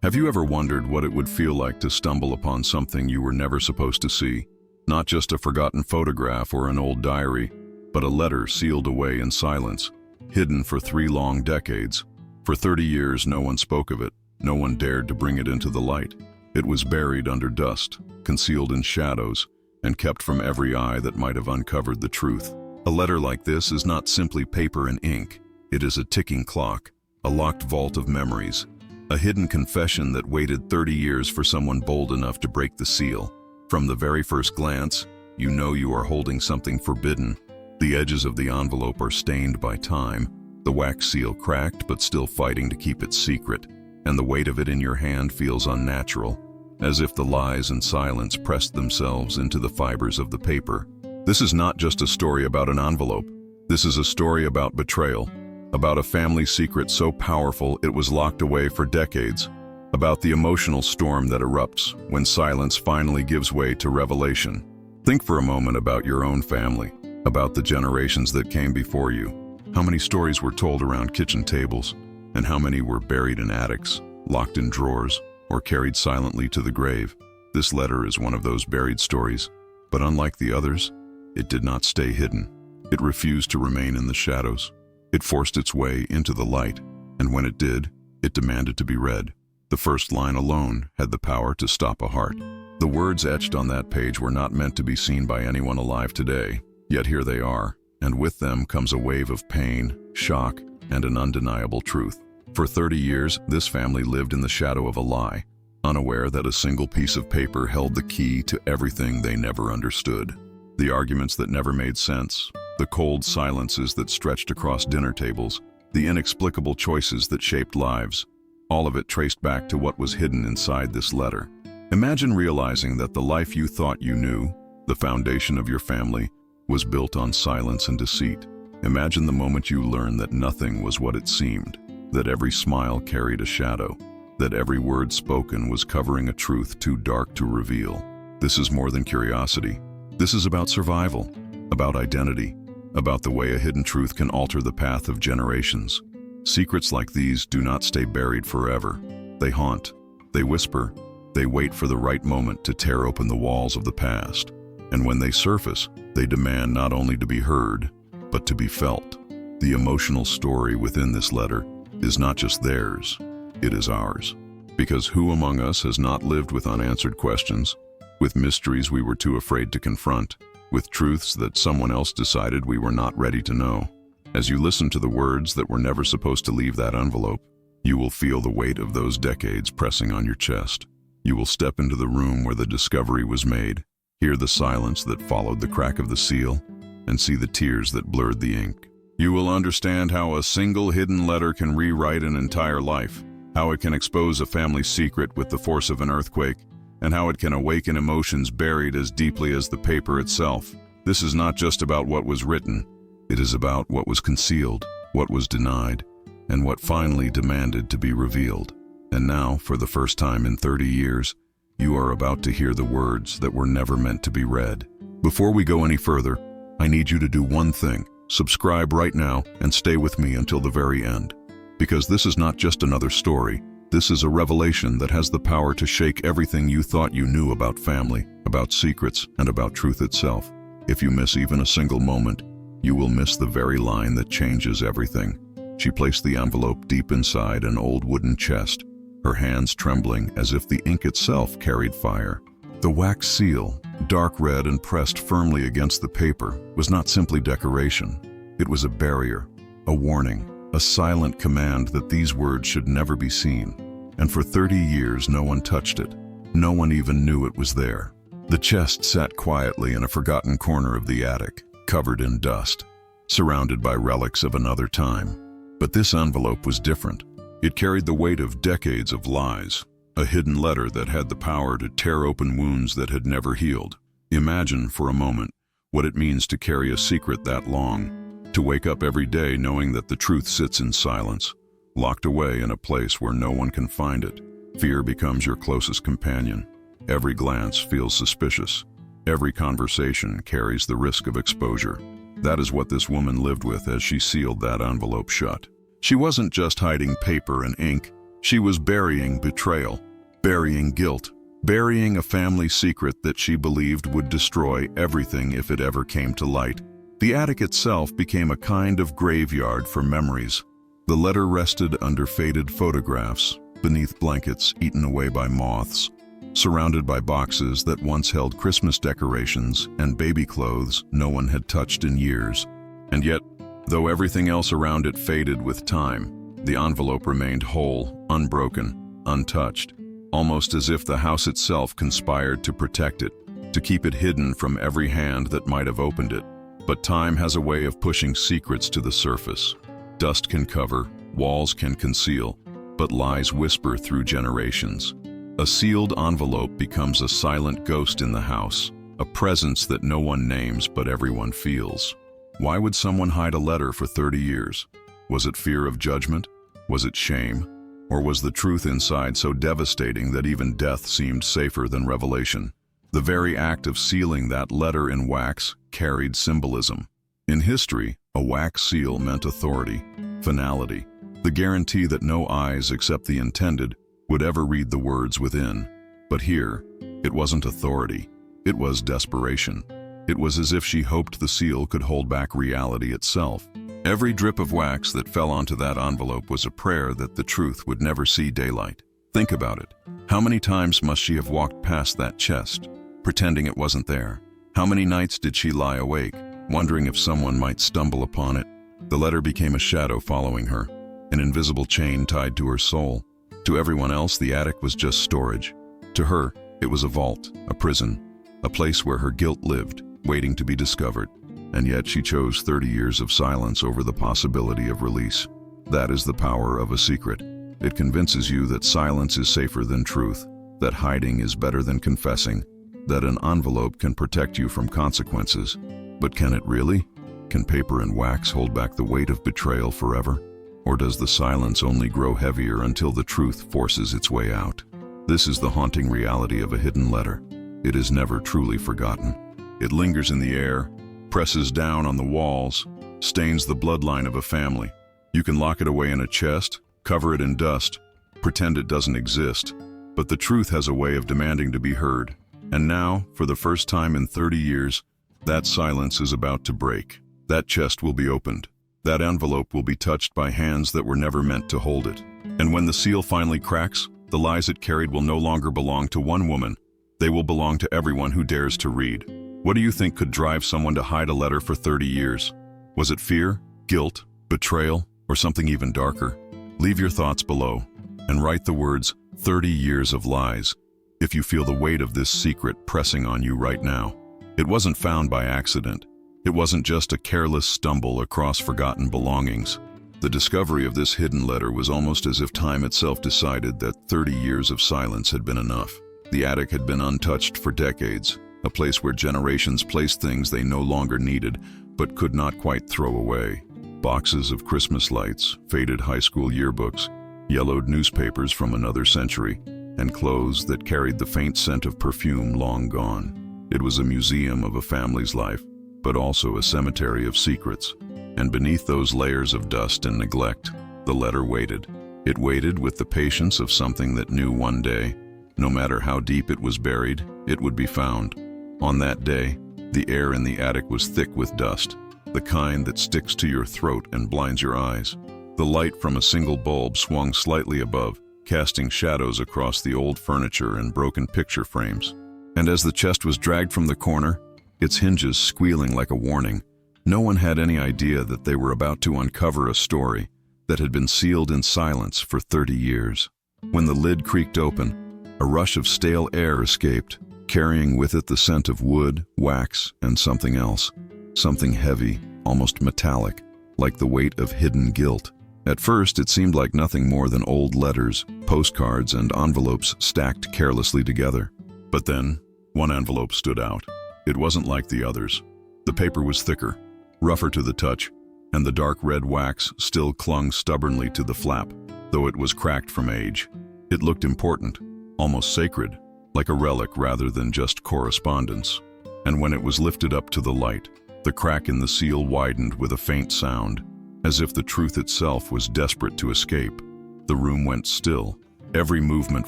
Have you ever wondered what it would feel like to stumble upon something you were never supposed to see? Not just a forgotten photograph or an old diary, but a letter sealed away in silence, hidden for 3 long decades. For 30 years, no one spoke of it. No one dared to bring it into the light. It was buried under dust, concealed in shadows, and kept from every eye that might have uncovered the truth. A letter like this is not simply paper and ink. It is a ticking clock, a locked vault of memories, a hidden confession that waited 30 years for someone bold enough to break the seal. From the very first glance, you know you are holding something forbidden. The edges of the envelope are stained by time, the wax seal cracked but still fighting to keep it secret, and the weight of it in your hand feels unnatural, as if the lies and silence pressed themselves into the fibers of the paper. This is not just a story about an envelope. This is a story about betrayal, about a family secret so powerful it was locked away for decades, about the emotional storm that erupts when silence finally gives way to revelation. Think for a moment about your own family, about the generations that came before you. How many stories were told around kitchen tables, and how many were buried in attics, locked in drawers, or carried silently to the grave? This letter is one of those buried stories, but unlike the others, it did not stay hidden. It refused to remain in the shadows. It forced its way into the light, and when it did, it demanded to be read. The first line alone had the power to stop a heart. The words etched on that page were not meant to be seen by anyone alive today, yet here they are, and with them comes a wave of pain, shock, and an undeniable truth. For 30 years, this family lived in the shadow of a lie, unaware that a single piece of paper held the key to everything they never understood. The arguments that never made sense, the cold silences that stretched across dinner tables, the inexplicable choices that shaped lives, all of it traced back to what was hidden inside this letter. Imagine realizing that the life you thought you knew, the foundation of your family, was built on silence and deceit. Imagine the moment you learned that nothing was what it seemed, that every smile carried a shadow, that every word spoken was covering a truth too dark to reveal. This is more than curiosity. This is about survival, about identity, about the way a hidden truth can alter the path of generations. Secrets like these do not stay buried forever. They haunt, they whisper, they wait for the right moment to tear open the walls of the past. And when they surface, they demand not only to be heard, but to be felt. The emotional story within this letter is not just theirs, it is ours. Because who among us has not lived with unanswered questions, with mysteries we were too afraid to confront, with truths that someone else decided we were not ready to know? As you listen to the words that were never supposed to leave that envelope, you will feel the weight of those decades pressing on your chest. You will step into the room where the discovery was made, hear the silence that followed the crack of the seal, and see the tears that blurred the ink. You will understand how a single hidden letter can rewrite an entire life, how it can expose a family secret with the force of an earthquake, and how it can awaken emotions buried as deeply as the paper itself. This is not just about what was written. It is about what was concealed, what was denied, and what finally demanded to be revealed. And now, for the first time in 30 years, you are about to hear the words that were never meant to be read. Before we go any further, I need you to do one thing. Subscribe right now and stay with me until the very end. Because this is not just another story. This is a revelation that has the power to shake everything you thought you knew about family, about secrets, and about truth itself. If you miss even a single moment, you will miss the very line that changes everything. She placed the envelope deep inside an old wooden chest, her hands trembling as if the ink itself carried fire. The wax seal, dark red and pressed firmly against the paper, was not simply decoration. It was a barrier, a warning, a silent command that these words should never be seen. And for 30 years, no one touched it. No one even knew it was there. The chest sat quietly in a forgotten corner of the attic, covered in dust, surrounded by relics of another time. But this envelope was different. It carried the weight of decades of lies, a hidden letter that had the power to tear open wounds that had never healed. Imagine for a moment what it means to carry a secret that long, to wake up every day knowing that the truth sits in silence, locked away in a place where no one can find it. Fear becomes your closest companion. Every glance feels suspicious. Every conversation carries the risk of exposure. That is what this woman lived with as she sealed that envelope shut. She wasn't just hiding paper and ink. She was burying betrayal, burying guilt, burying a family secret that she believed would destroy everything if it ever came to light. The attic itself became a kind of graveyard for memories. The letter rested under faded photographs, beneath blankets eaten away by moths, surrounded by boxes that once held Christmas decorations and baby clothes no one had touched in years. And yet, though everything else around it faded with time, the envelope remained whole, unbroken, untouched, almost as if the house itself conspired to protect it, to keep it hidden from every hand that might have opened it. But time has a way of pushing secrets to the surface. Dust can cover, walls can conceal, but lies whisper through generations. A sealed envelope becomes a silent ghost in the house, a presence that no one names but everyone feels. Why would someone hide a letter for 30 years? Was it fear of judgment? Was it shame? Or was the truth inside so devastating that even death seemed safer than revelation? The very act of sealing that letter in wax carried symbolism. In history, a wax seal meant authority, finality, the guarantee that no eyes except the intended would ever read the words within. But here, it wasn't authority, it was desperation. It was as if she hoped the seal could hold back reality itself. Every drip of wax that fell onto that envelope was a prayer that the truth would never see daylight. Think about it. How many times must she have walked past that chest, pretending it wasn't there? How many nights did she lie awake, wondering if someone might stumble upon it? The letter became a shadow following her, an invisible chain tied to her soul. To everyone else, the attic was just storage. To her, it was a vault, a prison, a place where her guilt lived, waiting to be discovered. And yet she chose 30 years of silence over the possibility of release. That is the power of a secret. It convinces you that silence is safer than truth, that hiding is better than confessing, that an envelope can protect you from consequences. But can it really? Can paper and wax hold back the weight of betrayal forever? Or does the silence only grow heavier until the truth forces its way out? This is the haunting reality of a hidden letter. It is never truly forgotten. It lingers in the air, presses down on the walls, stains the bloodline of a family. You can lock it away in a chest, cover it in dust, pretend it doesn't exist, but the truth has a way of demanding to be heard. And now, for the first time in 30 years, that silence is about to break. That chest will be opened. That envelope will be touched by hands that were never meant to hold it. And when the seal finally cracks, the lies it carried will no longer belong to one woman. They will belong to everyone who dares to read. What do you think could drive someone to hide a letter for 30 years? Was it fear, guilt, betrayal, or something even darker? Leave your thoughts below and write the words 30 years of lies if you feel the weight of this secret pressing on you right now. It wasn't found by accident. It wasn't just a careless stumble across forgotten belongings. The discovery of this hidden letter was almost as if time itself decided that 30 years of silence had been enough. The attic had been untouched for decades, a place where generations placed things they no longer needed but could not quite throw away. Boxes of Christmas lights, faded high school yearbooks, yellowed newspapers from another century, and clothes that carried the faint scent of perfume long gone. It was a museum of a family's life, but also a cemetery of secrets. And beneath those layers of dust and neglect, the letter waited. It waited with the patience of something that knew one day, no matter how deep it was buried, it would be found. On that day, the air in the attic was thick with dust, the kind that sticks to your throat and blinds your eyes. The light from a single bulb swung slightly above, casting shadows across the old furniture and broken picture frames. And as the chest was dragged from the corner, its hinges squealing like a warning, no one had any idea that they were about to uncover a story that had been sealed in silence for 30 years. When the lid creaked open, a rush of stale air escaped, carrying with it the scent of wood, wax, and something else. Something heavy, almost metallic, like the weight of hidden guilt. At first, it seemed like nothing more than old letters, postcards, and envelopes stacked carelessly together. But then, one envelope stood out. It wasn't like the others. The paper was thicker, rougher to the touch, and the dark red wax still clung stubbornly to the flap, though it was cracked from age. It looked important, almost sacred, like a relic rather than just correspondence. And when it was lifted up to the light, the crack in the seal widened with a faint sound, as if the truth itself was desperate to escape. The room went still. Every movement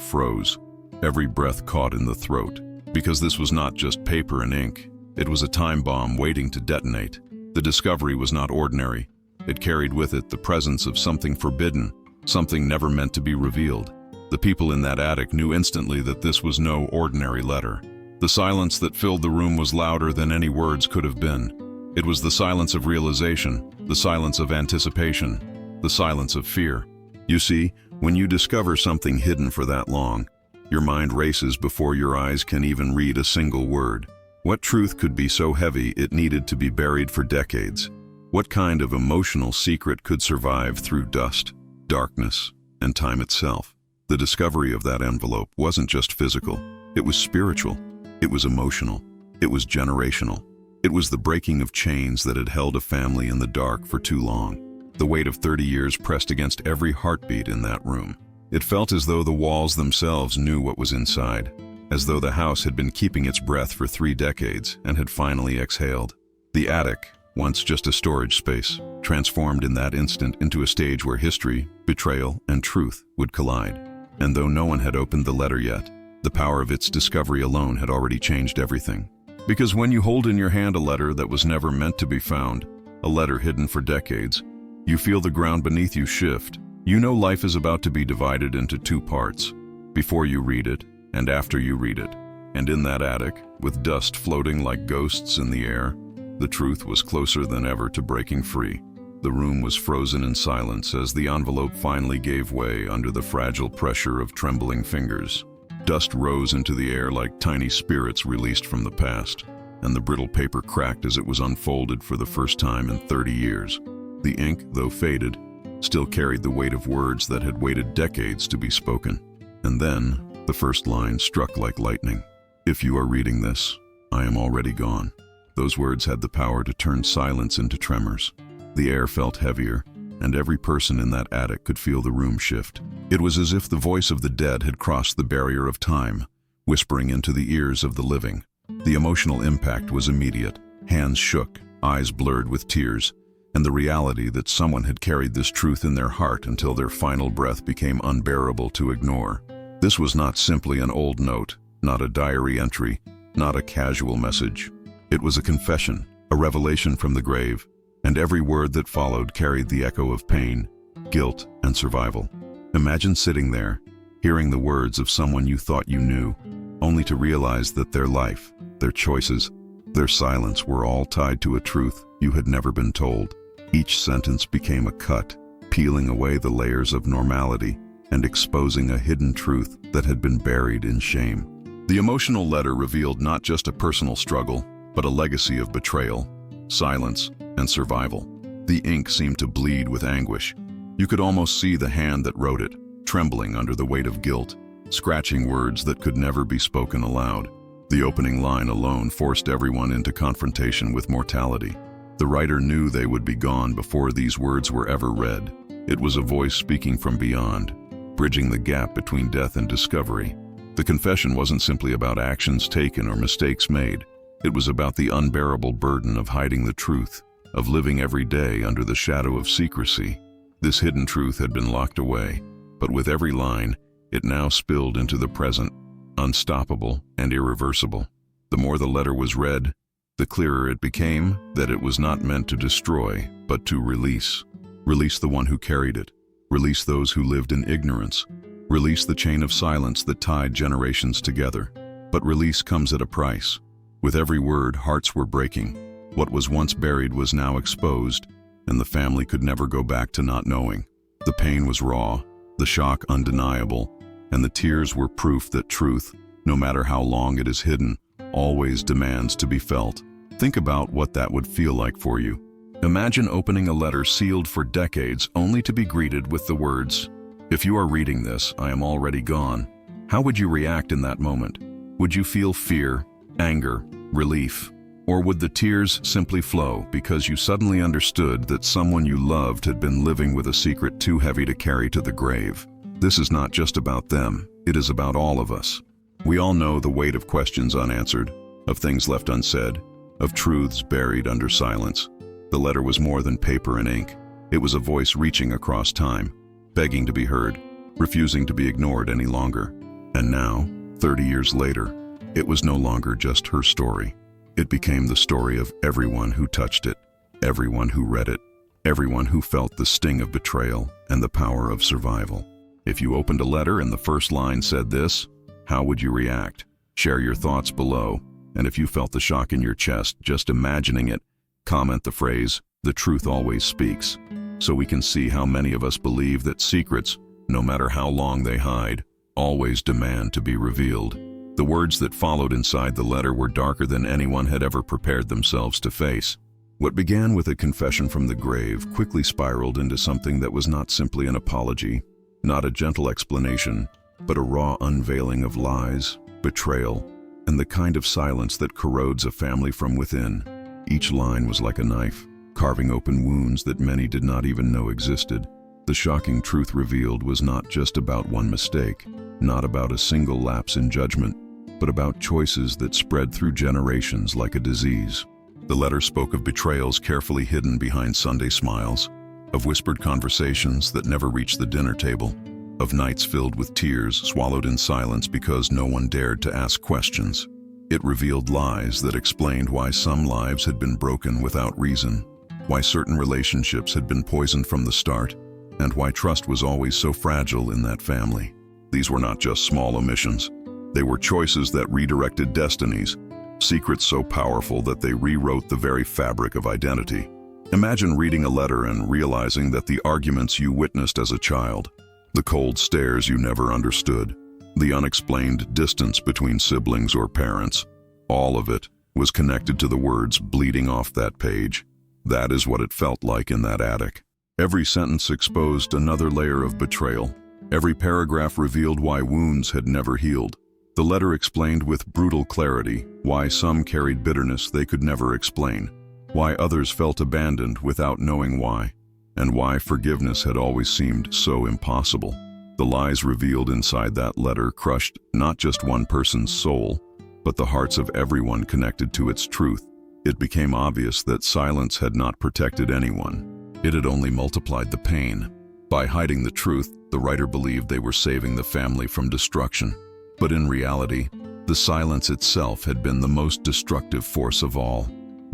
froze. Every breath caught in the throat. Because this was not just paper and ink. It was a time bomb waiting to detonate. The discovery was not ordinary. It carried with it the presence of something forbidden, something never meant to be revealed. The people in that attic knew instantly that this was no ordinary letter. The silence that filled the room was louder than any words could have been. It was the silence of realization, the silence of anticipation, the silence of fear. You see, when you discover something hidden for that long, your mind races before your eyes can even read a single word. What truth could be so heavy it needed to be buried for decades? What kind of emotional secret could survive through dust, darkness, and time itself? The discovery of that envelope wasn't just physical. It was spiritual. It was emotional. It was generational. It was the breaking of chains that had held a family in the dark for too long. The weight of 30 years pressed against every heartbeat in that room. It felt as though the walls themselves knew what was inside, as though the house had been keeping its breath for 3 decades and had finally exhaled. The attic, once just a storage space, transformed in that instant into a stage where history, betrayal, and truth would collide. And though no one had opened the letter yet, the power of its discovery alone had already changed everything. Because when you hold in your hand a letter that was never meant to be found, a letter hidden for decades, you feel the ground beneath you shift. You know life is about to be divided into 2 parts, before you read it and after you read it. And in that attic, with dust floating like ghosts in the air, the truth was closer than ever to breaking free. The room was frozen in silence as the envelope finally gave way under the fragile pressure of trembling fingers. Dust rose into the air like tiny spirits released from the past, and the brittle paper cracked as it was unfolded for the first time in 30 years. The ink, though faded, still carried the weight of words that had waited decades to be spoken. And then, the first line struck like lightning. "If you are reading this, I am already gone." Those words had the power to turn silence into tremors. The air felt heavier, and every person in that attic could feel the room shift. It was as if the voice of the dead had crossed the barrier of time, whispering into the ears of the living. The emotional impact was immediate. Hands shook, eyes blurred with tears, and the reality that someone had carried this truth in their heart until their final breath became unbearable to ignore. This was not simply an old note, not a diary entry, not a casual message. It was a confession, a revelation from the grave, and every word that followed carried the echo of pain, guilt, and survival. Imagine sitting there, hearing the words of someone you thought you knew, only to realize that their life, their choices, their silence were all tied to a truth you had never been told. Each sentence became a cut, peeling away the layers of normality and exposing a hidden truth that had been buried in shame. The emotional letter revealed not just a personal struggle, but a legacy of betrayal, silence, and survival. The ink seemed to bleed with anguish. You could almost see the hand that wrote it, trembling under the weight of guilt, scratching words that could never be spoken aloud. The opening line alone forced everyone into confrontation with mortality. The writer knew they would be gone before these words were ever read. It was a voice speaking from beyond, bridging the gap between death and discovery. The confession wasn't simply about actions taken or mistakes made. It was about the unbearable burden of hiding the truth, of living every day under the shadow of secrecy. This hidden truth had been locked away, but with every line, it now spilled into the present, unstoppable and irreversible. The more the letter was read, the clearer it became that it was not meant to destroy, but to release. Release the one who carried it. Release those who lived in ignorance. Release the chain of silence that tied generations together. But release comes at a price. With every word, hearts were breaking. What was once buried was now exposed, and the family could never go back to not knowing. The pain was raw, the shock undeniable, and the tears were proof that truth, no matter how long it is hidden, always demands to be felt. Think about what that would feel like for you. Imagine opening a letter sealed for decades only to be greeted with the words, "If you are reading this, I am already gone." How would you react in that moment? Would you feel fear, anger, relief? Or would the tears simply flow because you suddenly understood that someone you loved had been living with a secret too heavy to carry to the grave? This is not just about them, it is about all of us. We all know the weight of questions unanswered, of things left unsaid, of truths buried under silence. The letter was more than paper and ink. It was a voice reaching across time, begging to be heard, refusing to be ignored any longer. And now, 30 years later, it was no longer just her story. It became the story of everyone who touched it, everyone who read it, everyone who felt the sting of betrayal and the power of survival. If you opened a letter and the first line said this, how would you react? Share your thoughts below. And if you felt the shock in your chest just imagining it, comment the phrase, "The truth always speaks," so we can see how many of us believe that secrets, no matter how long they hide, always demand to be revealed. The words that followed inside the letter were darker than anyone had ever prepared themselves to face. What began with a confession from the grave quickly spiraled into something that was not simply an apology, not a gentle explanation, but a raw unveiling of lies, betrayal, and the kind of silence that corrodes a family from within. Each line was like a knife, carving open wounds that many did not even know existed. The shocking truth revealed was not just about one mistake, not about a single lapse in judgment, but about choices that spread through generations like a disease. The letter spoke of betrayals carefully hidden behind Sunday smiles, of whispered conversations that never reached the dinner table, of nights filled with tears swallowed in silence because no one dared to ask questions. It revealed lies that explained why some lives had been broken without reason, why certain relationships had been poisoned from the start, and why trust was always so fragile in that family. These were not just small omissions. They were choices that redirected destinies, secrets so powerful that they rewrote the very fabric of identity. Imagine reading a letter and realizing that the arguments you witnessed as a child, the cold stares you never understood, the unexplained distance between siblings or parents, all of it was connected to the words bleeding off that page. That is what it felt like in that attic. Every sentence exposed another layer of betrayal. Every paragraph revealed why wounds had never healed. The letter explained with brutal clarity why some carried bitterness they could never explain, why others felt abandoned without knowing why, and why forgiveness had always seemed so impossible. The lies revealed inside that letter crushed not just one person's soul, but the hearts of everyone connected to its truth. It became obvious that silence had not protected anyone. It had only multiplied the pain. By hiding the truth, the writer believed they were saving the family from destruction. But in reality, the silence itself had been the most destructive force of all.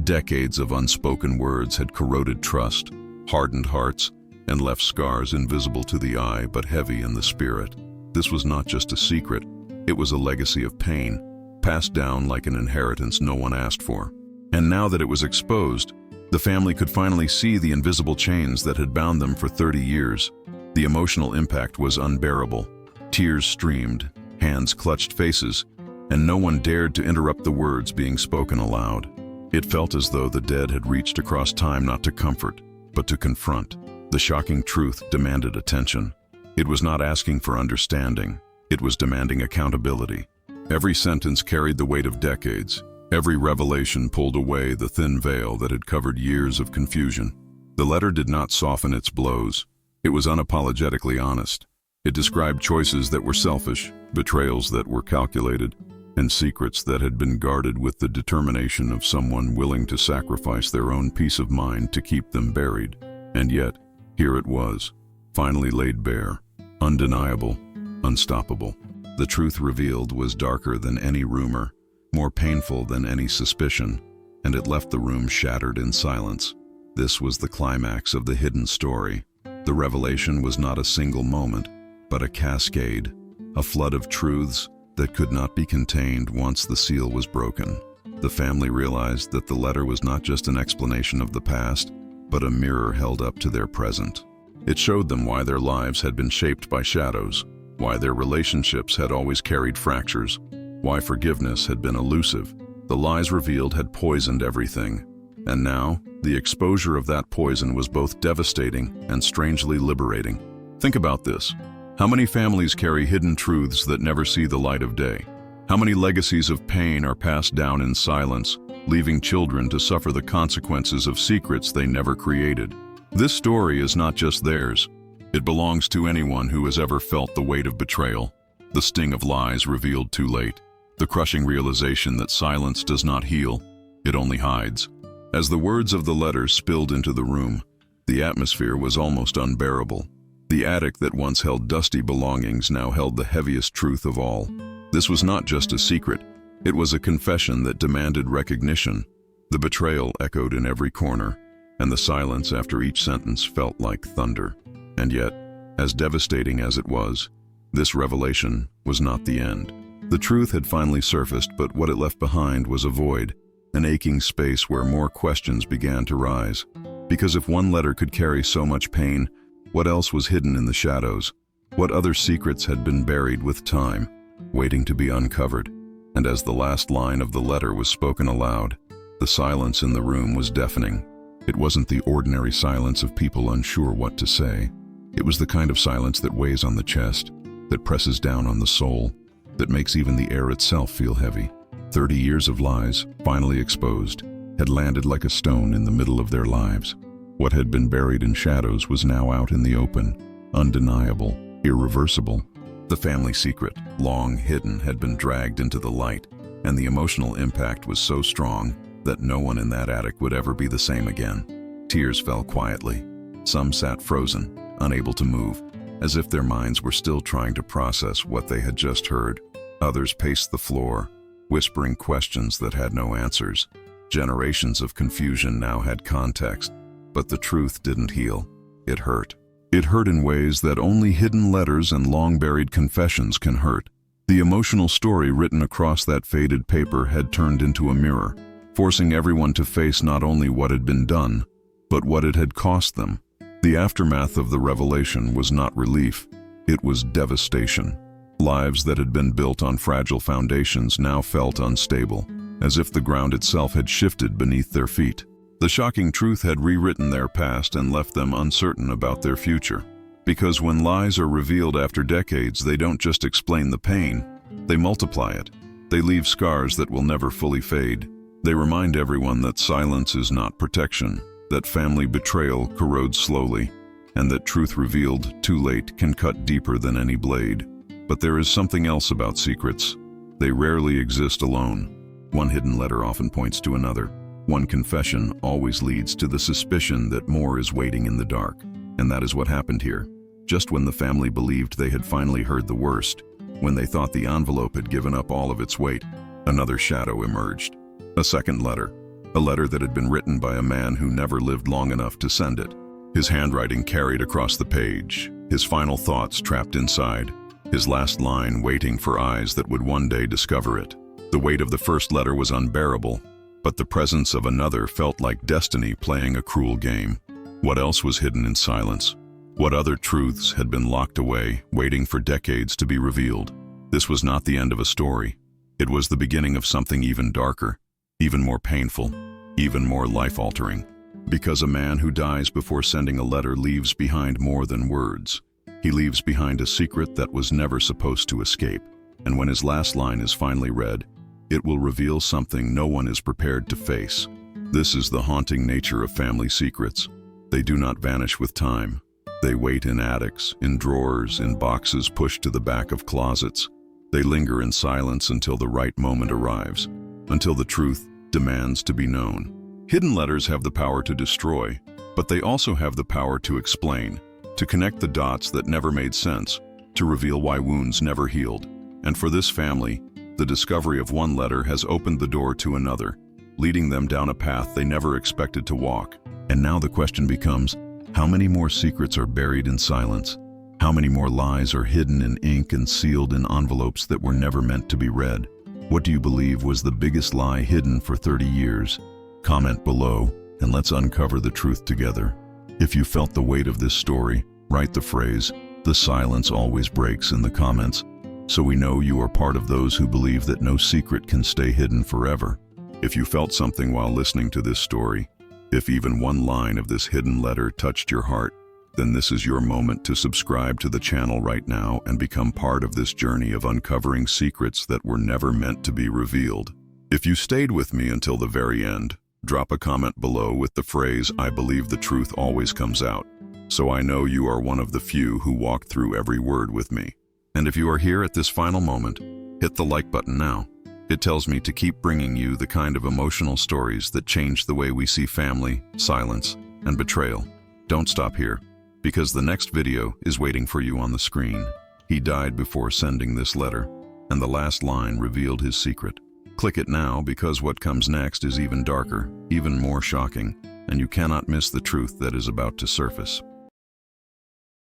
Decades of unspoken words had corroded trust, hardened hearts, and left scars invisible to the eye but heavy in the spirit. This was not just a secret, it was a legacy of pain, passed down like an inheritance no one asked for. And now that it was exposed, the family could finally see the invisible chains that had bound them for 30 years. The emotional impact was unbearable. Tears streamed, hands clutched faces, and no one dared to interrupt the words being spoken aloud. It felt as though the dead had reached across time not to comfort, but to confront. The shocking truth demanded attention. It was not asking for understanding, it was demanding accountability. Every sentence carried the weight of decades. Every revelation pulled away the thin veil that had covered years of confusion. The letter did not soften its blows. It was unapologetically honest. It described choices that were selfish, betrayals that were calculated, and secrets that had been guarded with the determination of someone willing to sacrifice their own peace of mind to keep them buried. And yet, here it was, finally laid bare, undeniable, unstoppable. The truth revealed was darker than any rumor, more painful than any suspicion, and it left the room shattered in silence. This was the climax of the hidden story. The revelation was not a single moment, but a cascade, a flood of truths that could not be contained once the seal was broken. The family realized that the letter was not just an explanation of the past, but a mirror held up to their present. It showed them why their lives had been shaped by shadows, why their relationships had always carried fractures, why forgiveness had been elusive. The lies revealed had poisoned everything, and now the exposure of that poison was both devastating and strangely liberating. Think about this. How many families carry hidden truths that never see the light of day? How many legacies of pain are passed down in silence, leaving children to suffer the consequences of secrets they never created? This story is not just theirs. It belongs to anyone who has ever felt the weight of betrayal, the sting of lies revealed too late, the crushing realization that silence does not heal, it only hides. As the words of the letter spilled into the room, the atmosphere was almost unbearable. The attic that once held dusty belongings now held the heaviest truth of all. This was not just a secret, it was a confession that demanded recognition. The betrayal echoed in every corner, and the silence after each sentence felt like thunder. And yet, as devastating as it was, this revelation was not the end. The truth had finally surfaced, but what it left behind was a void, an aching space where more questions began to rise. Because if one letter could carry so much pain, what else was hidden in the shadows? What other secrets had been buried with time, waiting to be uncovered? And as the last line of the letter was spoken aloud, the silence in the room was deafening. It wasn't the ordinary silence of people unsure what to say. It was the kind of silence that weighs on the chest, that presses down on the soul, that makes even the air itself feel heavy. 30 years of lies, finally exposed, had landed like a stone in the middle of their lives. What had been buried in shadows was now out in the open, undeniable, irreversible. The family secret, long hidden, had been dragged into the light, and the emotional impact was so strong that no one in that attic would ever be the same again. Tears fell quietly. Some sat frozen, unable to move, as if their minds were still trying to process what they had just heard. Others paced the floor, whispering questions that had no answers. Generations of confusion now had context, but the truth didn't heal. It hurt. It hurt in ways that only hidden letters and long-buried confessions can hurt. The emotional story written across that faded paper had turned into a mirror, forcing everyone to face not only what had been done, but what it had cost them. The aftermath of the revelation was not relief, it was devastation. Lives that had been built on fragile foundations now felt unstable, as if the ground itself had shifted beneath their feet. The shocking truth had rewritten their past and left them uncertain about their future. Because when lies are revealed after decades, they don't just explain the pain, they multiply it. They leave scars that will never fully fade. They remind everyone that silence is not protection, that family betrayal corrodes slowly, and that truth revealed too late can cut deeper than any blade. But there is something else about secrets. They rarely exist alone. One hidden letter often points to another. One confession always leads to the suspicion that more is waiting in the dark. And that is what happened here. Just when the family believed they had finally heard the worst, when they thought the envelope had given up all of its weight, another shadow emerged. A second letter. A letter that had been written by a man who never lived long enough to send it. His handwriting carried across the page, his final thoughts trapped inside, his last line waiting for eyes that would one day discover it. The weight of the first letter was unbearable, but the presence of another felt like destiny playing a cruel game. What else was hidden in silence? What other truths had been locked away, waiting for decades to be revealed? This was not the end of a story. It was the beginning of something even darker, even more painful, even more life-altering. Because a man who dies before sending a letter leaves behind more than words. He leaves behind a secret that was never supposed to escape. And when his last line is finally read, it will reveal something no one is prepared to face. This is the haunting nature of family secrets. They do not vanish with time. They wait in attics, in drawers, in boxes pushed to the back of closets. They linger in silence until the right moment arrives, until the truth demands to be known. Hidden letters have the power to destroy, but they also have the power to explain, to connect the dots that never made sense, to reveal why wounds never healed. And for this family, the discovery of one letter has opened the door to another, leading them down a path they never expected to walk. And now the question becomes, how many more secrets are buried in silence? How many more lies are hidden in ink and sealed in envelopes that were never meant to be read? What do you believe was the biggest lie hidden for 30 years? Comment below, and let's uncover the truth together. If you felt the weight of this story, write the phrase, "The silence always breaks," in the comments, so we know you are part of those who believe that no secret can stay hidden forever. If you felt something while listening to this story, if even one line of this hidden letter touched your heart, then this is your moment to subscribe to the channel right now and become part of this journey of uncovering secrets that were never meant to be revealed. If you stayed with me until the very end, drop a comment below with the phrase, "I believe the truth always comes out," so I know you are one of the few who walked through every word with me. And if you are here at this final moment, hit the like button now. It tells me to keep bringing you the kind of emotional stories that change the way we see family, silence, and betrayal. Don't stop here. because the next video is waiting for you on the screen. He died before sending this letter, and the last line revealed his secret. Click it now because what comes next is even darker, even more shocking, and you cannot miss the truth that is about to surface.